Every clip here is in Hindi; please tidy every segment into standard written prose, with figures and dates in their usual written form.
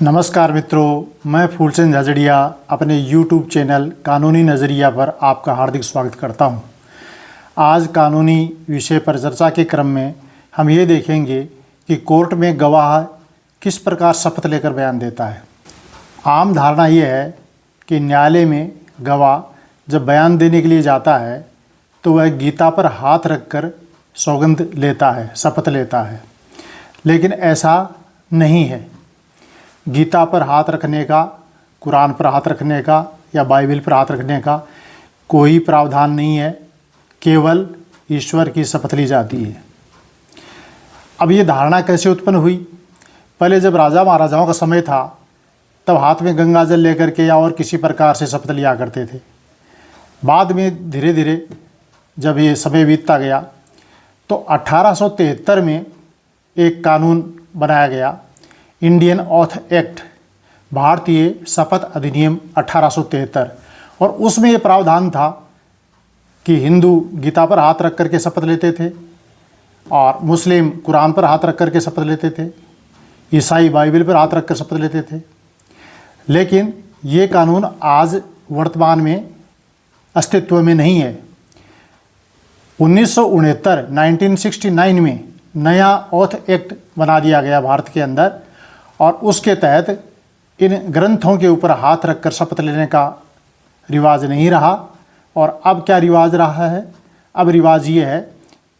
नमस्कार मित्रों, मैं फूलचंद झाझड़िया अपने YouTube चैनल कानूनी नज़रिया पर आपका हार्दिक स्वागत करता हूं। आज कानूनी विषय पर चर्चा के क्रम में हम ये देखेंगे कि कोर्ट में गवाह किस प्रकार शपथ लेकर बयान देता है। आम धारणा ये है कि न्यायालय में गवाह जब बयान देने के लिए जाता है तो वह गीता पर हाथ रखकर सौगंध लेता है, शपथ लेता है, लेकिन ऐसा नहीं है। गीता पर हाथ रखने का, कुरान पर हाथ रखने का या बाइबल पर हाथ रखने का कोई प्रावधान नहीं है, केवल ईश्वर की शपथ ली जाती है। अब ये धारणा कैसे उत्पन्न हुई? पहले जब राजा महाराजाओं का समय था तब हाथ में गंगा जल लेकर के या और किसी प्रकार से शपथ लिया करते थे। बाद में धीरे धीरे जब ये समय बीतता गया तो 1873 में एक कानून बनाया गया, इंडियन ऑथ एक्ट, भारतीय शपथ अधिनियम 1873, और उसमें ये प्रावधान था कि हिंदू गीता पर हाथ रख करके शपथ लेते थे और मुस्लिम कुरान पर हाथ रख करके शपथ लेते थे, ईसाई बाइबल पर हाथ रख कर शपथ लेते थे। लेकिन ये कानून आज वर्तमान में अस्तित्व में नहीं है। 1969 में नया ऑथ एक्ट बना दिया गया भारत के अंदर, और उसके तहत इन ग्रंथों के ऊपर हाथ रखकर शपथ लेने का रिवाज नहीं रहा। और अब क्या रिवाज रहा है? अब रिवाज ये है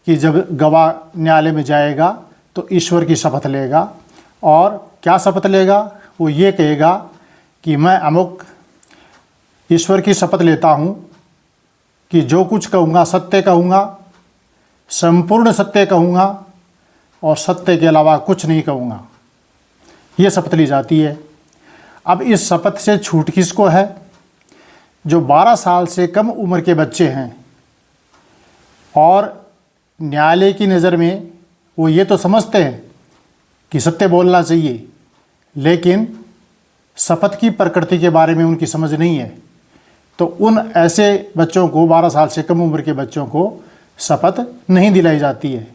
कि जब गवाह न्यायालय में जाएगा तो ईश्वर की शपथ लेगा। और क्या शपथ लेगा? वो ये कहेगा कि मैं अमुक ईश्वर की शपथ लेता हूँ कि जो कुछ कहूँगा सत्य कहूँगा, संपूर्ण सत्य कहूँगा और सत्य के अलावा कुछ नहीं कहूँगा। ये शपथ ली जाती है। अब इस शपथ से छूट किसको है? जो 12 साल से कम उम्र के बच्चे हैं और न्यायालय की नज़र में वो ये तो समझते हैं कि सत्य बोलना चाहिए, लेकिन शपथ की प्रकृति के बारे में उनकी समझ नहीं है। तो उन ऐसे बच्चों को, 12 साल से कम उम्र के बच्चों को शपथ नहीं दिलाई जाती है।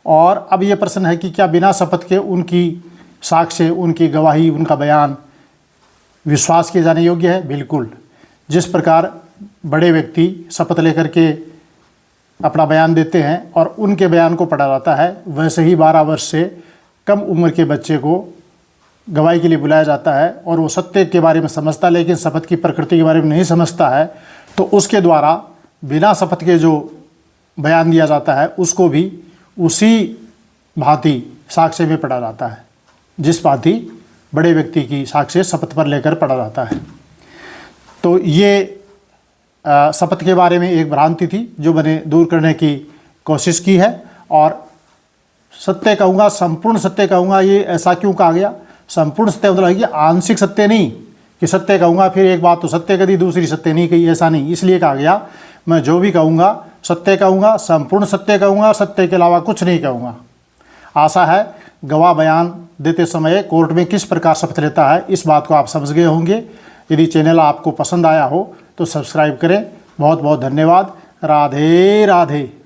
और अब ये प्रश्न है कि क्या बिना शपथ के उनकी साक्ष्य, उनकी गवाही, उनका बयान विश्वास किए जाने योग्य है? बिल्कुल। जिस प्रकार बड़े व्यक्ति शपथ लेकर के अपना बयान देते हैं और उनके बयान को पढ़ा जाता है, वैसे ही 12 वर्ष से कम उम्र के बच्चे को गवाही के लिए बुलाया जाता है और वो सत्य के बारे में समझता है लेकिन शपथ की प्रकृति के बारे में नहीं समझता है। तो उसके द्वारा बिना शपथ के जो बयान दिया जाता है उसको भी उसी भांति साक्ष्य में पढ़ा जाता है, जिस भांति बड़े व्यक्ति की साक्ष्य शपथ पर लेकर पढ़ा जाता है। तो ये शपथ के बारे में एक भ्रांति थी जो मैंने दूर करने की कोशिश की है। और सत्य कहूँगा, संपूर्ण सत्य कहूँगा, ये ऐसा क्यों कहा गया? संपूर्ण सत्य मतलब है कि आंशिक सत्य नहीं, कि सत्य कहूँगा फिर एक बात तो सत्य कही दूसरी सत्य नहीं कही, ऐसा नहीं। इसलिए कहा गया मैं जो भी कहूँगा सत्य कहूँगा, संपूर्ण सत्य कहूँगा, सत्य के अलावा कुछ नहीं कहूँगा। आशा है गवाह बयान देते समय कोर्ट में किस प्रकार शपथ लेता है इस बात को आप समझ गए होंगे। यदि चैनल आपको पसंद आया हो तो सब्सक्राइब करें। बहुत बहुत धन्यवाद। राधे राधे।